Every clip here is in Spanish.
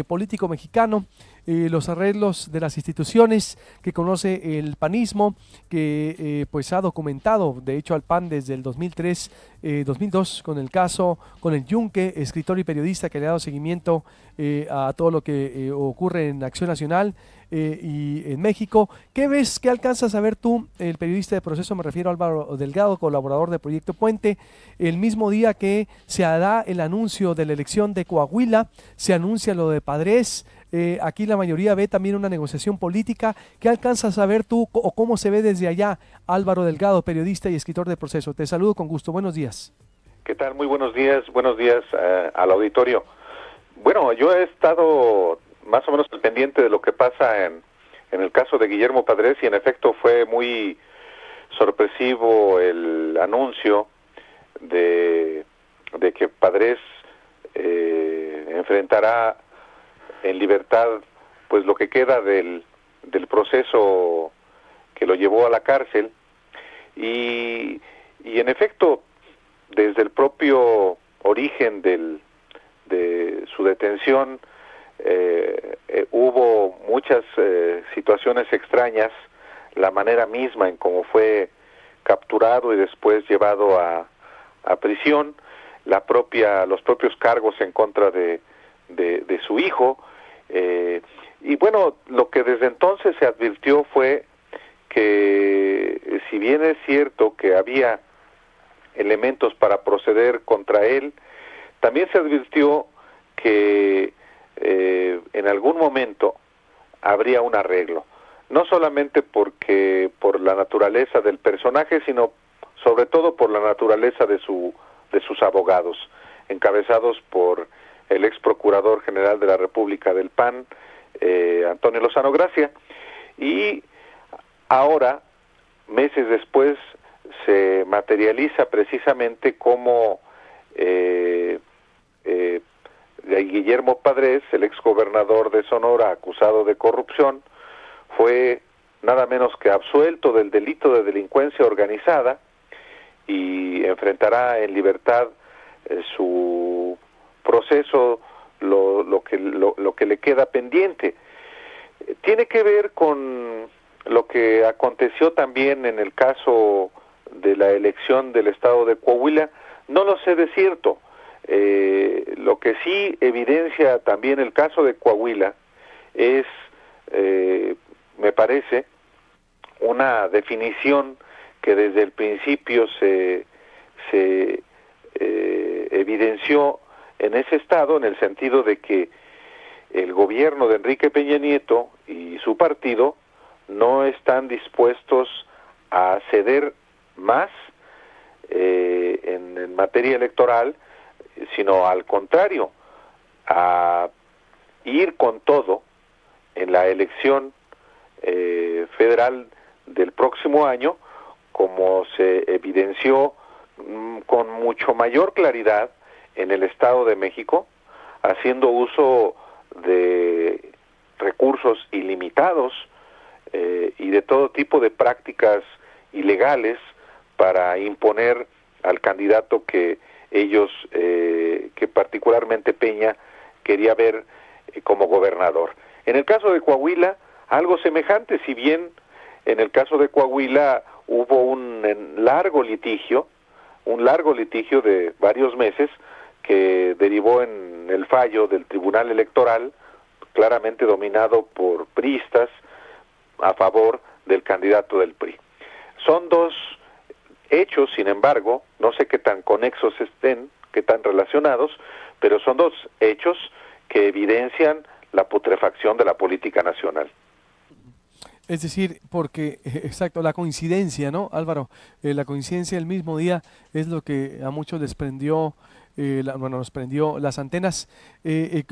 político mexicano, los arreglos de las instituciones que conoce el panismo, que pues ha documentado, de hecho, al PAN desde el 2003, 2002, con el caso, con el Yunque, escritor y periodista que le ha dado seguimiento a todo lo que ocurre en Acción Nacional y en México. ¿Qué ves, qué alcanzas a ver tú, el periodista de Proceso, me refiero a Álvaro Delgado, colaborador de Proyecto Puente, el mismo día que se da el anuncio de la elección de Coahuila, se anuncia lo de Padres? Aquí la mayoría ve también una negociación política. ¿Qué alcanzas a ver tú o cómo se ve desde allá, Álvaro Delgado, periodista y escritor de Proceso? Te saludo con gusto. Buenos días. ¿Qué tal? Muy buenos días al auditorio. Bueno, yo he estado más o menos al pendiente de lo que pasa en el caso de Guillermo Padres, y en efecto fue muy sorpresivo el anuncio de que Padres enfrentará en libertad pues lo que queda del proceso que lo llevó a la cárcel, y en efecto desde el propio origen de su detención hubo muchas situaciones extrañas, la manera misma en cómo fue capturado y después llevado a prisión, los propios cargos en contra de su hijo, y bueno, lo que desde entonces se advirtió fue que si bien es cierto que había elementos para proceder contra él, también se advirtió que en algún momento habría un arreglo, no solamente por la naturaleza del personaje, sino sobre todo por la naturaleza de sus abogados, encabezados por el ex procurador general de la República del PAN, Antonio Lozano Gracia, y ahora, meses después, se materializa precisamente como Guillermo Padres, el ex gobernador de Sonora acusado de corrupción, fue nada menos que absuelto del delito de delincuencia organizada y enfrentará en libertad su proceso, lo que le queda pendiente. Tiene que ver con lo que aconteció también en el caso de la elección del estado de Coahuila. No lo sé de cierto. Lo que sí evidencia también el caso de Coahuila es, me parece, una definición que desde el principio se evidenció en ese estado, en el sentido de que el gobierno de Enrique Peña Nieto y su partido no están dispuestos a ceder más en materia electoral, sino al contrario, a ir con todo en la elección federal del próximo año, como se evidenció con mucho mayor claridad en el Estado de México, haciendo uso de recursos ilimitados y de todo tipo de prácticas ilegales para imponer al candidato que ellos, que particularmente Peña quería ver como gobernador. En el caso de Coahuila, algo semejante, si bien en el caso de Coahuila hubo un largo litigio de varios meses que derivó en el fallo del Tribunal Electoral, claramente dominado por priistas, a favor del candidato del PRI. Son dos hechos, sin embargo, no sé qué tan conexos estén, qué tan relacionados, pero son dos hechos que evidencian la putrefacción de la política nacional. Es decir, porque, exacto, la coincidencia, ¿no, Álvaro? La coincidencia del mismo día es lo que a muchos les prendió, bueno, nos prendió las antenas.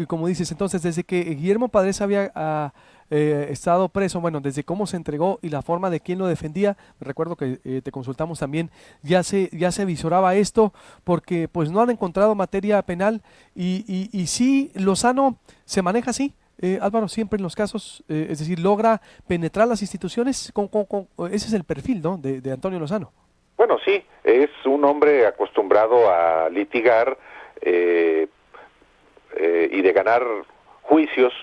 Como dices, entonces, desde que Guillermo Padres había estado preso, bueno, desde cómo se entregó y la forma de quién lo defendía, recuerdo que te consultamos también, ya se visoraba esto, porque pues no han encontrado materia penal y sí, Lozano se maneja así. Álvaro, siempre en los casos, es decir, logra penetrar las instituciones, ese es el perfil, ¿no?, de Antonio Lozano. Bueno, sí, es un hombre acostumbrado a litigar y de ganar juicios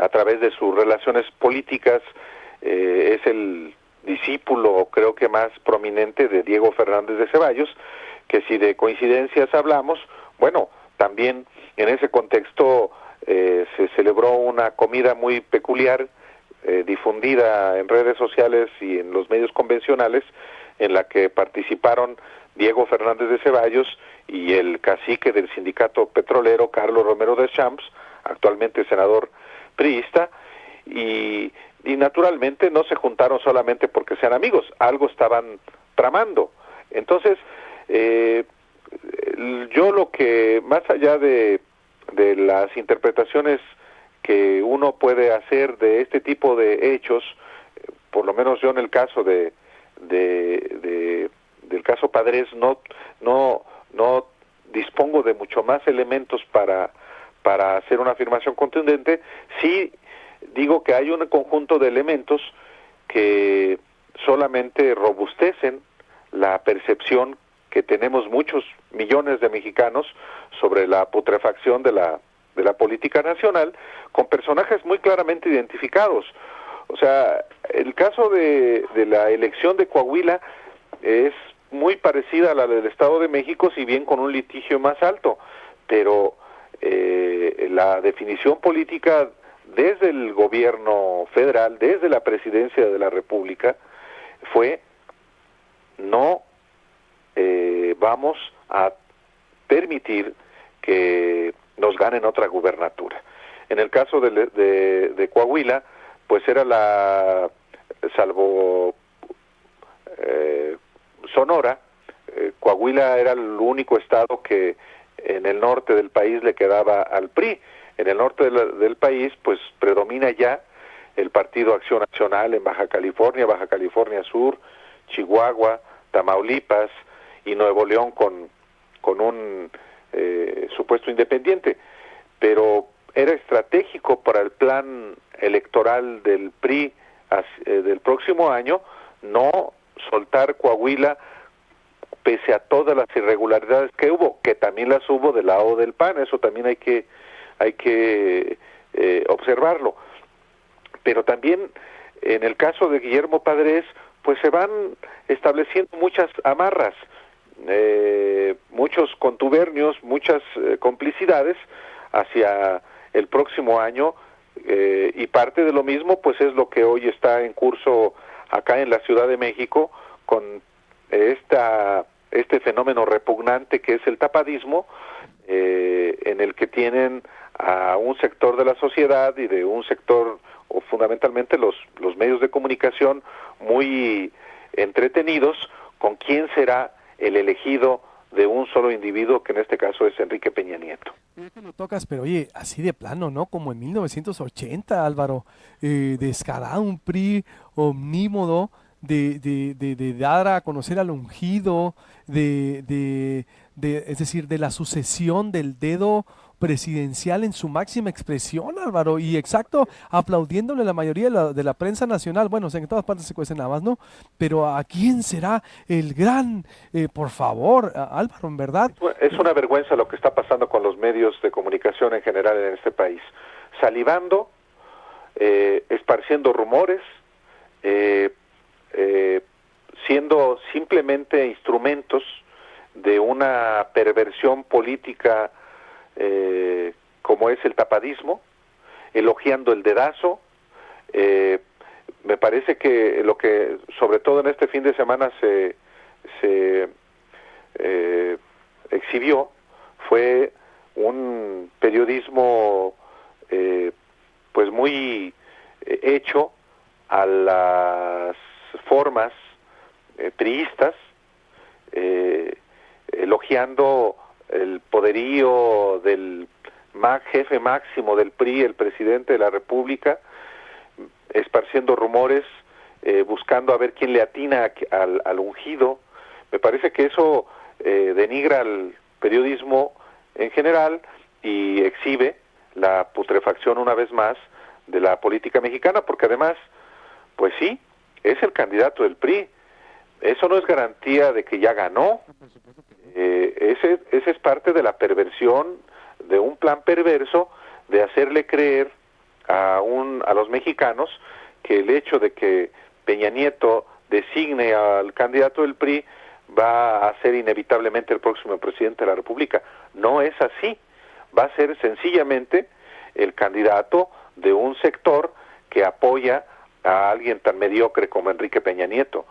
a través de sus relaciones políticas. Es el discípulo, creo que más prominente, de Diego Fernández de Ceballos, que si de coincidencias hablamos, bueno, también en ese contexto se celebró una comida muy peculiar, difundida en redes sociales y en los medios convencionales, en la que participaron Diego Fernández de Ceballos y el cacique del sindicato petrolero, Carlos Romero de Champs, actualmente senador priista, y naturalmente no se juntaron solamente porque sean amigos, algo estaban tramando. Entonces, yo lo que, más allá de las interpretaciones que uno puede hacer de este tipo de hechos, por lo menos yo en el caso del caso Padres no dispongo de mucho más elementos para hacer una afirmación contundente. Sí digo que hay un conjunto de elementos que solamente robustecen la percepción que tenemos muchos millones de mexicanos sobre la putrefacción de la política nacional, con personajes muy claramente identificados. O sea, el caso de la elección de Coahuila es muy parecida a la del Estado de México, si bien con un litigio más alto, pero la definición política desde el gobierno federal, desde la presidencia de la República, fue: no vamos a permitir que nos ganen otra gubernatura. En el caso de Coahuila, pues era salvo Sonora, Coahuila era el único estado que en el norte del país le quedaba al PRI. En el norte del país, pues predomina ya el Partido Acción Nacional en Baja California Sur, Chihuahua, Tamaulipas y Nuevo León con un supuesto independiente. Pero era estratégico para el plan electoral del PRI del próximo año no soltar Coahuila, pese a todas las irregularidades que hubo, que también las hubo del lado del PAN. Eso también hay que observarlo. Pero también en el caso de Guillermo Padres, pues se van estableciendo muchas amarras, muchos contubernios, muchas complicidades hacia el próximo año, y parte de lo mismo pues es lo que hoy está en curso acá en la Ciudad de México con este fenómeno repugnante que es el tapadismo, en el que tienen a un sector de la sociedad y de un sector, o fundamentalmente los medios de comunicación, muy entretenidos con quién será el elegido de un solo individuo, que en este caso es Enrique Peña Nieto. Ya que lo tocas, pero oye, así de plano, ¿no? Como en 1980, Álvaro, descarado, un PRI omnímodo de dar a conocer al ungido, es decir, de la sucesión del dedo presidencial en su máxima expresión, Álvaro, y exacto, aplaudiéndole a la mayoría de la prensa nacional. Bueno, o sea, en todas partes se cuecen habas, ¿no? Pero ¿a quién será el gran, por favor, Álvaro, en verdad? Es una vergüenza lo que está pasando con los medios de comunicación en general en este país, salivando, esparciendo rumores, siendo simplemente instrumentos de una perversión política como es el tapadismo, elogiando el dedazo. Me parece que lo que sobre todo en este fin de semana se exhibió fue un periodismo pues muy hecho a las formas priistas, elogiando el poderío del jefe máximo del PRI, el presidente de la República, esparciendo rumores, buscando a ver quién le atina al ungido. Me parece que eso denigra al periodismo en general y exhibe la putrefacción una vez más de la política mexicana, porque además, pues sí, es el candidato del PRI. Eso no es garantía de que ya ganó. Ese es parte de la perversión, de un plan perverso de hacerle creer a los mexicanos que el hecho de que Peña Nieto designe al candidato del PRI va a ser inevitablemente el próximo presidente de la República. No es así. Va a ser sencillamente el candidato de un sector que apoya a alguien tan mediocre como Enrique Peña Nieto.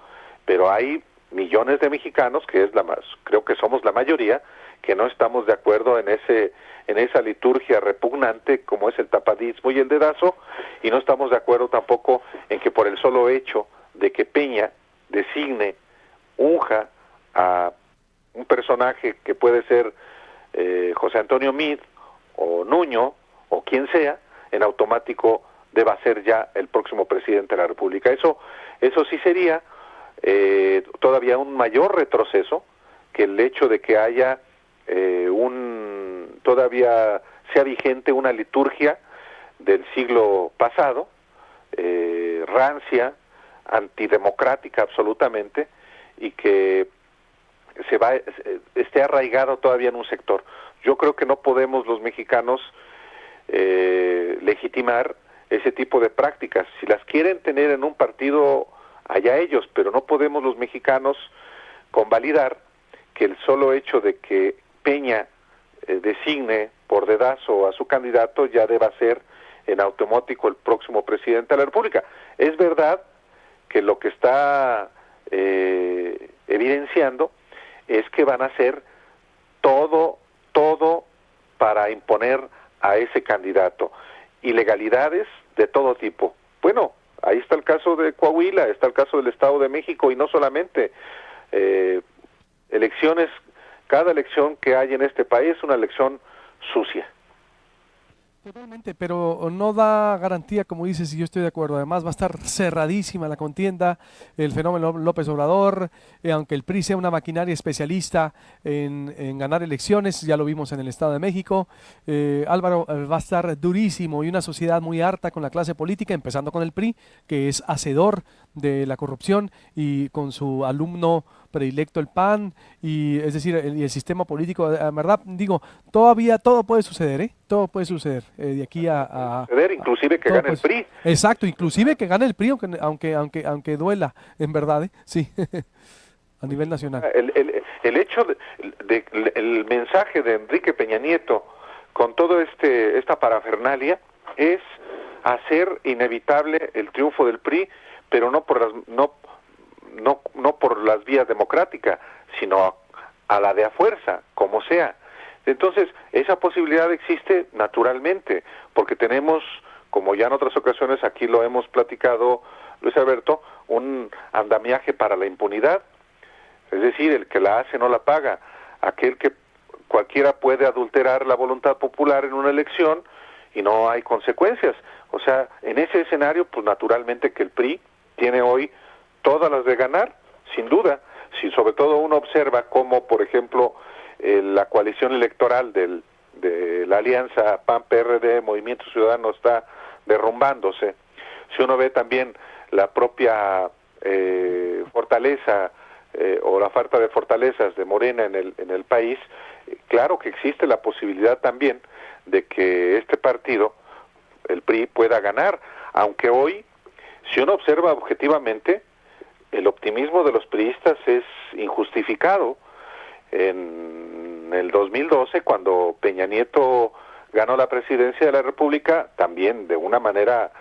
Pero hay millones de mexicanos, creo que somos la mayoría, que no estamos de acuerdo en esa liturgia repugnante como es el tapadismo y el dedazo, y no estamos de acuerdo tampoco en que por el solo hecho de que Peña designe, unja a un personaje que puede ser José Antonio Meade o Nuño o quien sea, en automático deba ser ya el próximo presidente de la República. Eso sí sería todavía un mayor retroceso que el hecho de que haya todavía sea vigente una liturgia del siglo pasado, rancia, antidemocrática absolutamente, y que esté arraigado todavía en un sector. Yo creo que no podemos los mexicanos legitimar ese tipo de prácticas. Si las quieren tener en un partido, allá ellos, pero no podemos los mexicanos convalidar que el solo hecho de que Peña designe por dedazo a su candidato ya deba ser en automático el próximo presidente de la República. Es verdad que lo que está evidenciando es que van a hacer todo para imponer a ese candidato. Ilegalidades de todo tipo. Bueno, ahí está el caso de Coahuila, está el caso del Estado de México, y no solamente elecciones, cada elección que hay en este país es una elección sucia. Totalmente, pero no da garantía, como dices, y yo estoy de acuerdo. Además, va a estar cerradísima la contienda, el fenómeno López Obrador, aunque el PRI sea una maquinaria especialista en ganar elecciones, ya lo vimos en el Estado de México. Álvaro, va a estar durísimo y una sociedad muy harta con la clase política, empezando con el PRI, que es hacedor de la corrupción, y con su alumno predilecto el PAN, y es decir, el sistema político, en verdad, digo, todavía todo puede suceder, ¿eh? Todo puede suceder de aquí inclusive que gane el PRI. Exacto, inclusive que gane el PRI, aunque duela, en verdad, ¿eh? Sí, a nivel nacional. El hecho el mensaje de Enrique Peña Nieto con todo esta parafernalia es hacer inevitable el triunfo del PRI, pero no por las vías democráticas, sino a la de a fuerza, como sea. Entonces, esa posibilidad existe naturalmente, porque tenemos, como ya en otras ocasiones aquí lo hemos platicado, Luis Alberto, un andamiaje para la impunidad. Es decir, el que la hace no la paga. Aquel que cualquiera puede adulterar la voluntad popular en una elección y no hay consecuencias. O sea, en ese escenario, pues naturalmente que el PRI tiene hoy todas las de ganar, sin duda. Si sobre todo uno observa cómo, por ejemplo, la coalición electoral de la alianza PAN-PRD, Movimiento Ciudadano, está derrumbándose. Si uno ve también la propia fortaleza o la falta de fortalezas de Morena en el país, claro que existe la posibilidad también de que este partido, el PRI, pueda ganar, aunque hoy, si uno observa objetivamente, el optimismo de los priistas es injustificado. En el 2012, cuando Peña Nieto ganó la presidencia de la República, también de una manera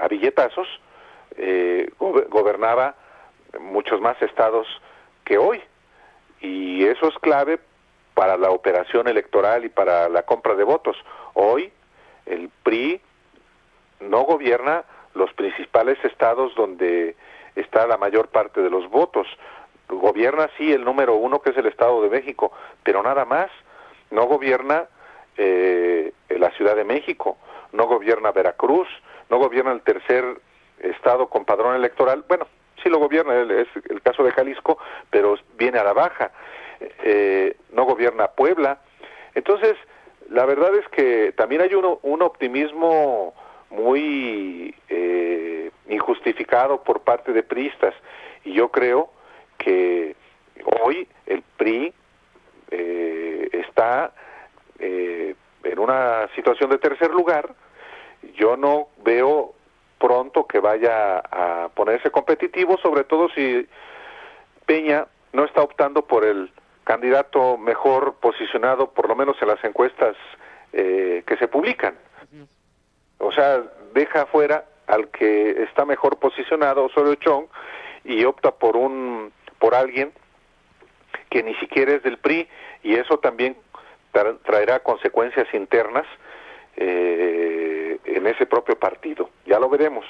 a billetazos, gobernaba muchos más estados que hoy, y eso es clave para la operación electoral y para la compra de votos. Hoy el PRI no gobierna los principales estados donde está la mayor parte de los votos. Gobierna sí el número uno, que es el Estado de México, pero nada más. No gobierna la Ciudad de México, no gobierna Veracruz, no gobierna el tercer estado con padrón electoral. Bueno, sí lo gobierna, es el caso de Jalisco, pero viene a la baja. No gobierna Puebla. Entonces, la verdad es que también hay un optimismo muy injustificado por parte de priistas, y yo creo que hoy el PRI está en una situación de tercer lugar, yo no veo pronto que vaya a ponerse competitivo, sobre todo si Peña no está optando por el candidato mejor posicionado, por lo menos en las encuestas que se publican. O sea, deja fuera al que está mejor posicionado, Osorio Chong, y opta por alguien que ni siquiera es del PRI, y eso también traerá consecuencias internas en ese propio partido. Ya lo veremos.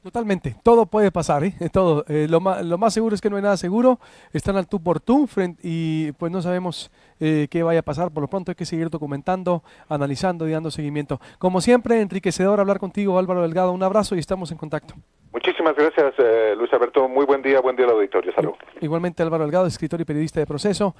Totalmente, todo puede pasar, ¿eh? Todo. Lo más seguro es que no hay nada seguro, están al tú por tú y pues no sabemos qué vaya a pasar. Por lo pronto hay que seguir documentando, analizando y dando seguimiento. Como siempre, enriquecedor hablar contigo, Álvaro Delgado. Un abrazo y estamos en contacto. Muchísimas gracias, Luis Alberto. Muy buen día al auditorio. Salud. Igualmente, Álvaro Delgado, escritor y periodista de Proceso.